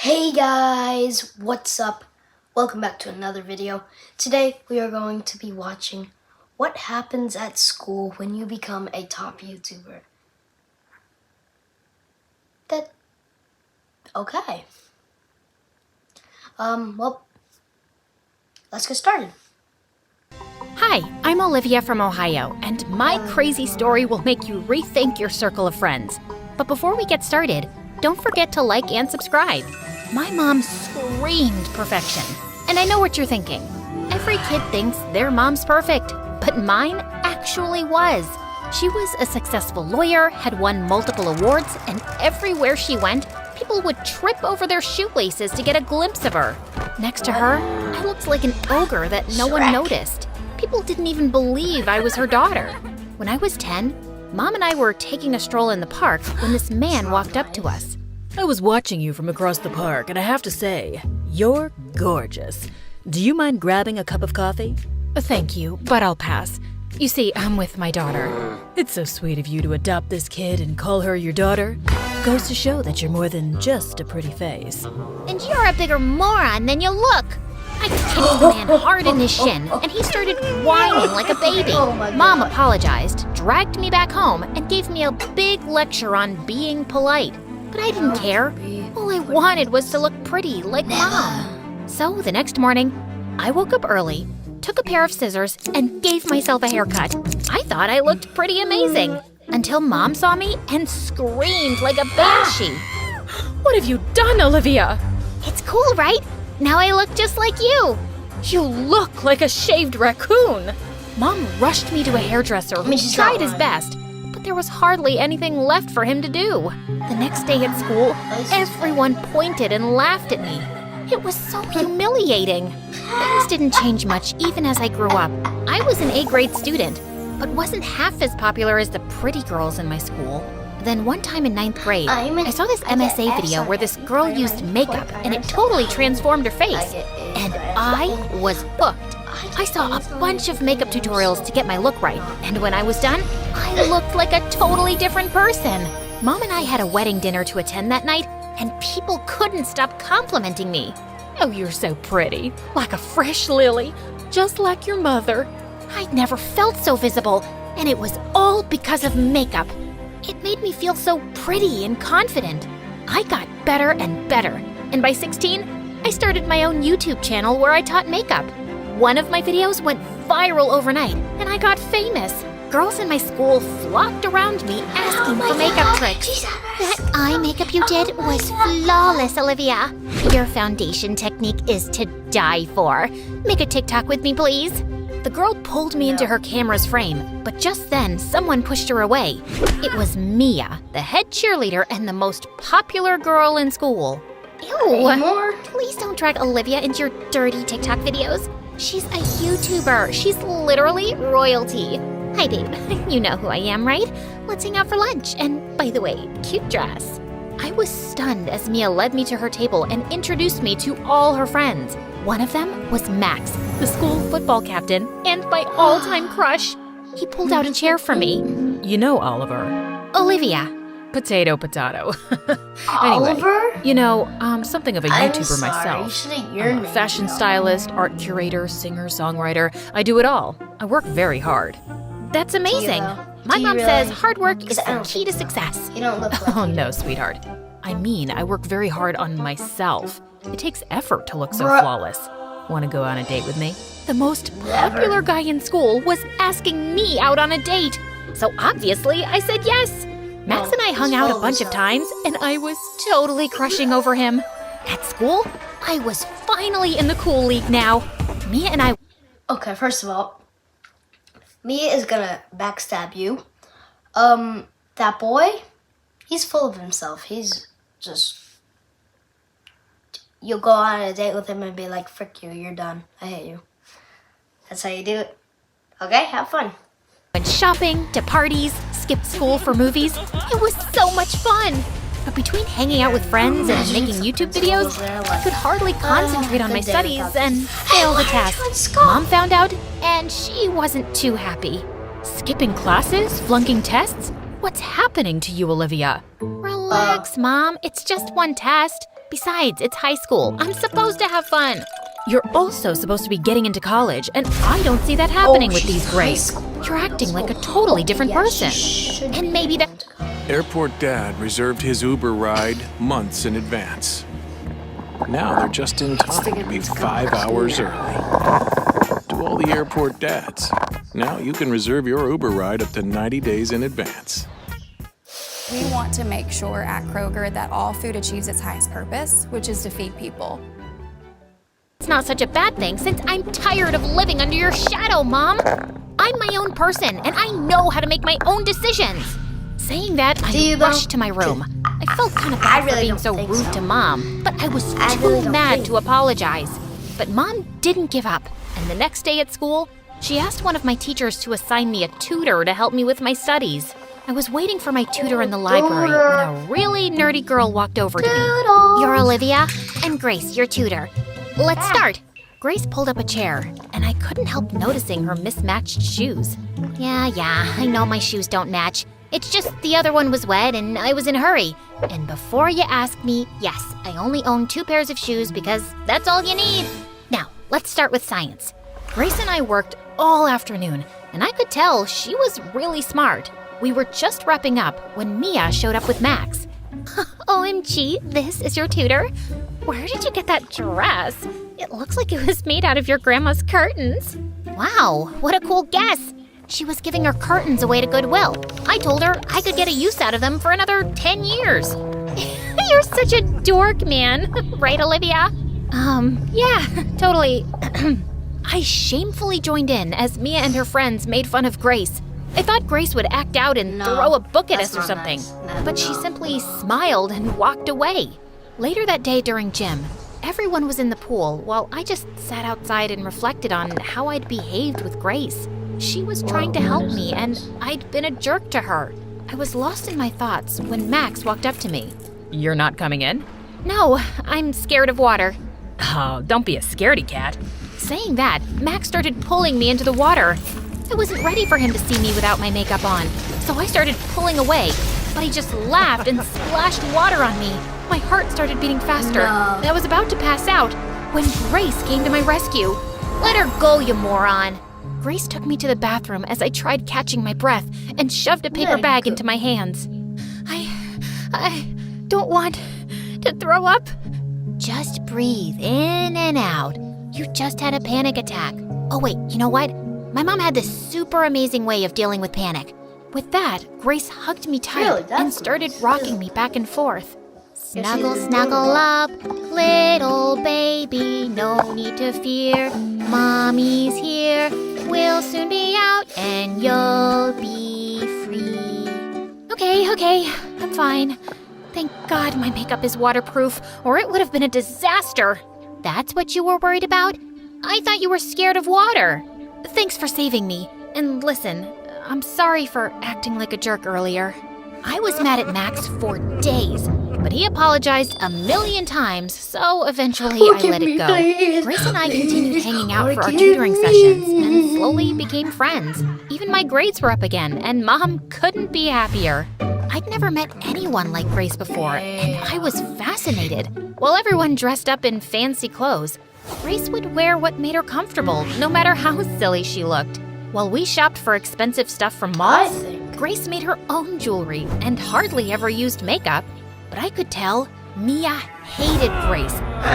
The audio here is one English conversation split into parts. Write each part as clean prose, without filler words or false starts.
Hey guys, what's up? Welcome back to another video. Today we are going to be watching what happens at school when you become a top YouTuber. Okay. Well, let's get started. Hi, I'm Olivia from Ohio, and my crazy story will make you rethink your circle of friends. But before we get started, don't forget to like and subscribe. My mom screamed perfection, and I know what you're thinking. Every kid thinks their mom's perfect, but mine actually was. She was a successful lawyer, had won multiple awards, and everywhere she went, people would trip over their shoelaces to get a glimpse of her. Next to her, I looked like an ogre that no one noticed. People didn't even believe I was her daughter. When I was 10, Mom and I were taking a stroll in the park when this man walked up to us. I was watching you from across the park, and I have to say, you're gorgeous. Do you mind grabbing a cup of coffee? Thank you, but I'll pass. You see, I'm with my daughter. It's so sweet of you to adopt this kid and call her your daughter. Goes to show that you're more than just a pretty face. And you're a bigger moron than you look. I kicked the man hard in his shin, and he started whining like a baby. Mom apologized, dragged me back home, and gave me a big lecture on being polite. But I didn't care. All I wanted was to look pretty like Mom. So the next morning, I woke up early, took a pair of scissors, and gave myself a haircut. I thought I looked pretty amazing, until Mom saw me and screamed like a banshee. What have you done, Olivia? It's cool, right? Now I look just like you. You look like a shaved raccoon. Mom rushed me to a hairdresser who tried his best, but there was hardly anything left for him to do. The next day at school, everyone pointed and laughed at me. It was so humiliating. Things didn't change much even as I grew up. I was an A-grade student, but wasn't half as popular as the pretty girls in my school. Then one time in 9th grade, I saw this MSA video where this girl used makeup and it totally transformed her face. And I was hooked. I saw a bunch of makeup tutorials to get my look right, and when I was done, I looked like a totally different person. Mom and I had a wedding dinner to attend that night, and people couldn't stop complimenting me. Oh, you're so pretty. Like a fresh lily, just like your mother. I'd never felt so visible, and it was all because of makeup. It made me feel so pretty and confident. I got better and better, and by 16, I started my own YouTube channel where I taught makeup. One of my videos went viral overnight, and I got famous. Girls in my school flocked around me asking for makeup tricks. That eye makeup you did was flawless, Olivia. Your foundation technique is to die for. Make a TikTok with me, please. The girl pulled me into her camera's frame, but just then, someone pushed her away. It was Mia, the head cheerleader and the most popular girl in school. Ew! Please don't drag Olivia into your dirty TikTok videos. She's a YouTuber. She's literally royalty. Hi, babe. You know who I am, right? Let's hang out for lunch. And by the way, cute dress. I was stunned as Mia led me to her table and introduced me to all her friends. One of them was Max, the school football captain, and my all-time crush. He pulled out a chair for me. You know Oliver. Olivia. Potato. Oliver? Anyway, you know, something of a YouTuber myself. You should have your I'm a fashion stylist, art curator, singer, songwriter. I do it all. I work very hard. That's amazing. My mom says hard work is the key to success. You don't look like Oh no, sweetheart. I mean, I work very hard on myself. It takes effort to look so flawless. Want to go on a date with me? The most popular guy in school was asking me out on a date. So obviously, I said yes. Max and I hung out a bunch of times, and I was totally crushing over him. At school, I was finally in the cool league now. Mia and I... Okay, first of all, Mia is gonna backstab you. That boy, he's full of himself. He's just... You'll go on a date with him and be like, frick you, you're done. I hate you. That's how you do it. Okay, have fun. Went shopping, to parties, skipped school for movies. It was so much fun. But between hanging out with friends and making YouTube videos, I could hardly concentrate on my studies and failed a test. Mom found out, and she wasn't too happy. Skipping classes? Flunking tests? What's happening to you, Olivia? Relax, Mom. It's just one test. Besides, it's high school. I'm supposed to have fun. You're also supposed to be getting into college, and I don't see that happening with these grades. You're acting like a totally different person. And maybe that... Airport Dad reserved his Uber ride months in advance. Now they're just in time to be 5 hours early. To all the airport dads, now you can reserve your Uber ride up to 90 days in advance. We want to make sure at Kroger that all food achieves its highest purpose, which is to feed people. It's not such a bad thing since I'm tired of living under your shadow, Mom. I'm my own person, and I know how to make my own decisions. Saying that, I rushed to my room. I felt kind of bad for being so rude to Mom, but I was too mad to apologize. But Mom didn't give up, and the next day at school, she asked one of my teachers to assign me a tutor to help me with my studies. I was waiting for my tutor in the library when a really nerdy girl walked over to me. You're Olivia, and Grace, your tutor. Let's start. Grace pulled up a chair, and I couldn't help noticing her mismatched shoes. Yeah, I know my shoes don't match. It's just the other one was wet and I was in a hurry. And before you ask me, yes, I only own 2 pairs of shoes because that's all you need. Now, let's start with science. Grace and I worked all afternoon, and I could tell she was really smart. We were just wrapping up when Mia showed up with Max. OMG, this is your tutor? Where did you get that dress? It looks like it was made out of your grandma's curtains. Wow, what a cool guess. She was giving her curtains away to Goodwill. I told her I could get a use out of them for another 10 years. You're such a dork, man. Right, Olivia? Yeah, totally. I shamefully joined in as Mia and her friends made fun of Grace. I thought Grace would act out and throw a book at us or something. Nice. But she simply smiled and walked away. Later that day during gym, everyone was in the pool while I just sat outside and reflected on how I'd behaved with Grace. She was trying to help me, and I'd been a jerk to her. I was lost in my thoughts when Max walked up to me. You're not coming in? No, I'm scared of water. Oh, don't be a scaredy cat. Saying that, Max started pulling me into the water. I wasn't ready for him to see me without my makeup on, so I started pulling away, but he just laughed and splashed water on me. My heart started beating faster, and I was about to pass out when Grace came to my rescue. Let her go, you moron. Grace took me to the bathroom as I tried catching my breath and shoved a paper bag into my hands. I don't want to throw up. Just breathe in and out. You just had a panic attack. Oh wait, you know what? My mom had this super amazing way of dealing with panic. With that, Grace hugged me tight and started rocking me back and forth. Snuggle, snuggle up, little baby, no need to fear. Mommy's here, we'll soon be out and you'll be free. Okay, I'm fine. Thank God my makeup is waterproof, or it would have been a disaster. That's what you were worried about? I thought you were scared of water. Thanks for saving me. And listen, I'm sorry for acting like a jerk earlier. I was mad at Max for days, but he apologized a million times, so eventually I let it go. Grace and I continued hanging out for our tutoring sessions and slowly became friends. Even my grades were up again, and Mom couldn't be happier. I'd never met anyone like Grace before, and I was fascinated. While everyone dressed up in fancy clothes, Grace would wear what made her comfortable, no matter how silly she looked. While we shopped for expensive stuff from malls, Grace made her own jewelry and hardly ever used makeup. But I could tell Mia hated Grace.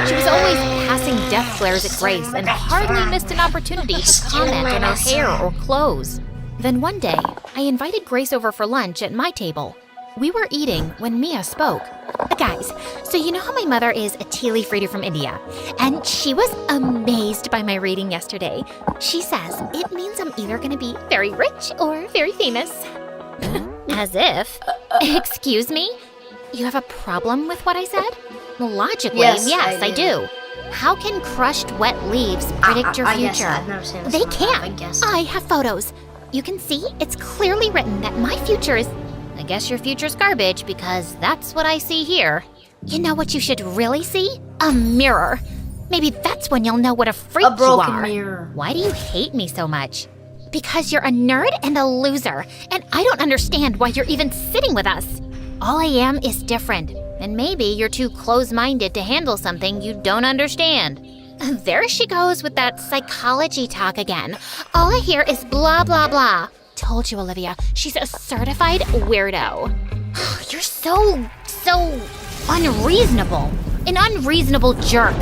She was always passing death glares at Grace and hardly missed an opportunity to comment on her hair or clothes. Then one day, I invited Grace over for lunch at my table. We were eating when Mia spoke. Guys, so you know how my mother is a tea leaf reader from India? And she was amazed by my reading yesterday. She says it means I'm either going to be very rich or very famous. As if. Excuse me? You have a problem with what I said? Logically, yes, I do. How can crushed wet leaves predict your future? I've never seen this They one, can't. I have photos. You can see it's clearly written that my future is... I guess your future's garbage because that's what I see here. You know what you should really see? A mirror. Maybe that's when you'll know what a freak you broken are. mirror. Why do you hate me so much? Because you're a nerd and a loser, and I don't understand why you're even sitting with us. All I am is different, And maybe you're too close-minded to handle something you don't understand. There she goes with that psychology talk again. All I hear is blah, blah, blah. Told you, Olivia, she's a certified weirdo. You're so unreasonable. An unreasonable jerk.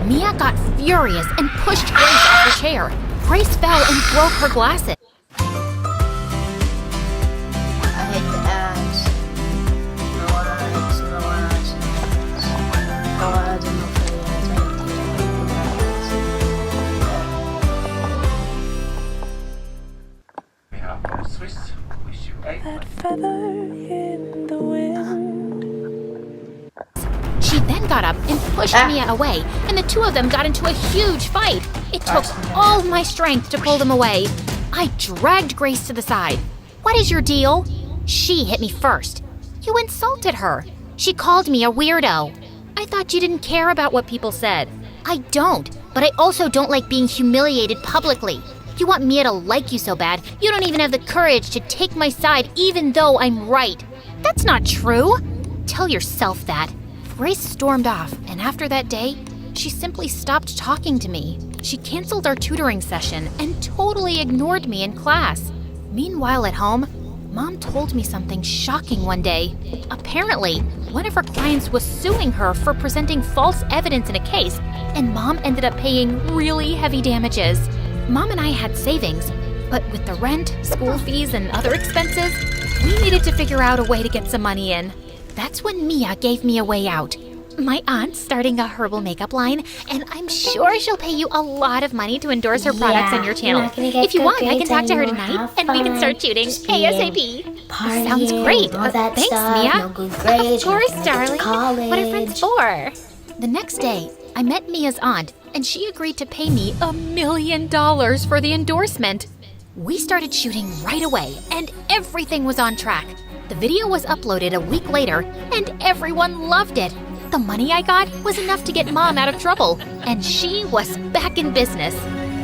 Mia got furious and pushed Grace off her chair. Grace fell and broke her glasses. I hate the ads. No ads, no ads, no ads, and no free ads. I hate the ads. Swiss, wish you a That feather in the wind. She then got up and pushed Mia away, and the two of them got into a huge fight. It took all my strength to pull them away. I dragged Grace to the side. What is your deal? She hit me first. You insulted her. She called me a weirdo. I thought you didn't care about what people said. I don't, but I also don't like being humiliated publicly. You want Mia to like you so bad, you don't even have the courage to take my side even though I'm right. That's not true. Tell yourself that. Grace stormed off, and after that day, she simply stopped talking to me. She canceled our tutoring session and totally ignored me in class. Meanwhile at home, Mom told me something shocking one day. Apparently, one of her clients was suing her for presenting false evidence in a case, and Mom ended up paying really heavy damages. Mom and I had savings, but with the rent, school fees, and other expenses, we needed to figure out a way to get some money in. That's when Mia gave me a way out. My aunt's starting a herbal makeup line, and I'm sure she'll pay you a lot of money to endorse her products on your channel. If you want, I can talk to her tonight, and we can start shooting ASAP. Sounds great. Thanks, Mia. Of course, darling. What are friends for? The next day, I met Mia's aunt, and she agreed to pay me $1 million for the endorsement. We started shooting right away, and everything was on track. The video was uploaded a week later, and everyone loved it. The money I got was enough to get Mom out of trouble, and she was back in business.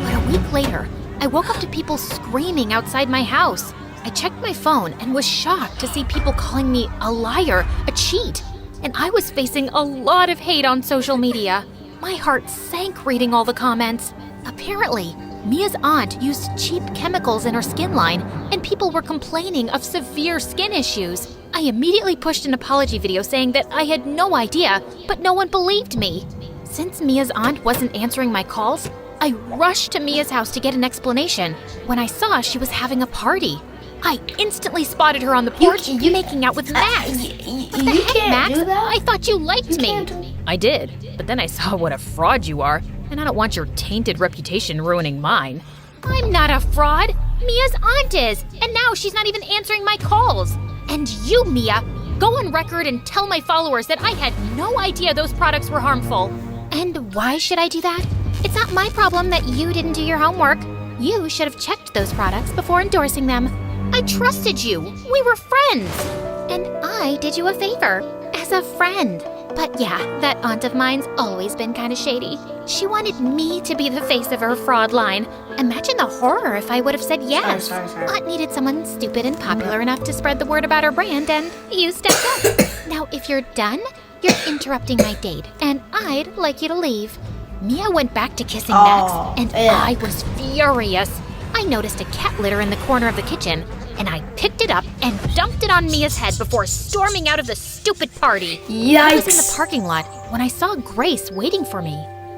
But a week later, I woke up to people screaming outside my house. I checked my phone and was shocked to see people calling me a liar, a cheat. And I was facing a lot of hate on social media. My heart sank reading all the comments. Apparently, Mia's aunt used cheap chemicals in her skin line, and people were complaining of severe skin issues. I immediately pushed an apology video saying that I had no idea, but no one believed me. Since Mia's aunt wasn't answering my calls, I rushed to Mia's house to get an explanation when I saw she was having a party. I instantly spotted her on the porch making out with Max. What the heck, Max? do that. I thought you liked me. I did, but then I saw what a fraud you are, and I don't want your tainted reputation ruining mine. I'm not a fraud. Mia's aunt is, and now she's not even answering my calls. And you, Mia, go on record and tell my followers that I had no idea those products were harmful. And why should I do that? It's not my problem that you didn't do your homework. You should have checked those products before endorsing them. I trusted you. We were friends. And I did you a favor as a friend. But yeah, that aunt of mine's always been kind of shady. She wanted me to be the face of her fraud line. Imagine the horror if I would have said yes. Sorry. Aunt needed someone stupid and popular enough to spread the word about her brand, and you stepped up. Now, if you're done, you're interrupting my date, and I'd like you to leave. Mia went back to kissing Max, and I was furious. I noticed a cat litter in the corner of the kitchen, and I picked it up and dumped it on Mia's head before storming out of the stupid party. I was in the parking lot when I saw Grace waiting for me.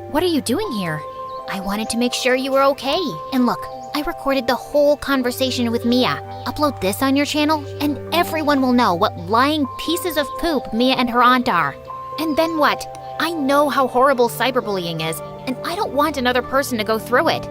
What are you doing here? I wanted to make sure you were okay. And look, I recorded the whole conversation with Mia. Upload this on your channel, and everyone will know what lying pieces of poop Mia and her aunt are. And then what? I know how horrible cyberbullying is, and I don't want another person to go through it.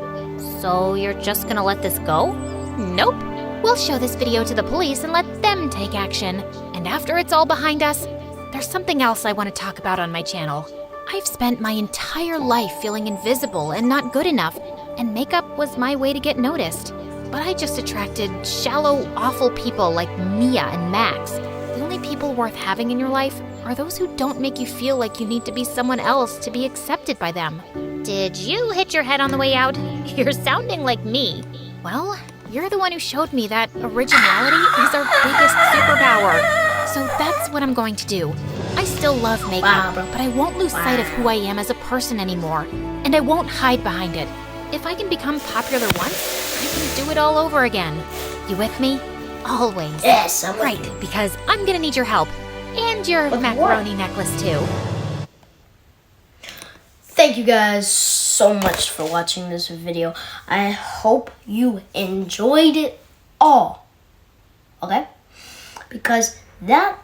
So you're just gonna let this go? Nope. We'll show this video to the police and let them take action. And after it's all behind us, there's something else I want to talk about on my channel. I've spent my entire life feeling invisible and not good enough, and makeup was my way to get noticed. But I just attracted shallow, awful people like Mia and Max. The only people worth having in your life are those who don't make you feel like you need to be someone else to be accepted by them. Did you hit your head on the way out? You're sounding like me. Well, you're the one who showed me that originality is our biggest superpower. So that's what I'm going to do. I still love Wow, makeup, bro. but I won't lose sight of who I am as a person anymore. And I won't hide behind it. If I can become popular once, I can do it all over again. You with me? Always. Yes, I'm with Right, you. because I'm gonna need your help. And your With macaroni necklace, too. Thank you guys so much for watching this video. I hope you enjoyed it all. Okay? Because that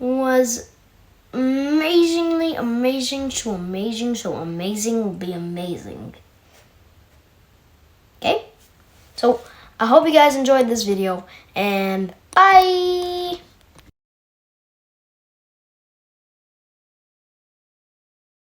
was amazingly amazing, so amazingly amazing. Okay? So, I hope you guys enjoyed this video, and bye!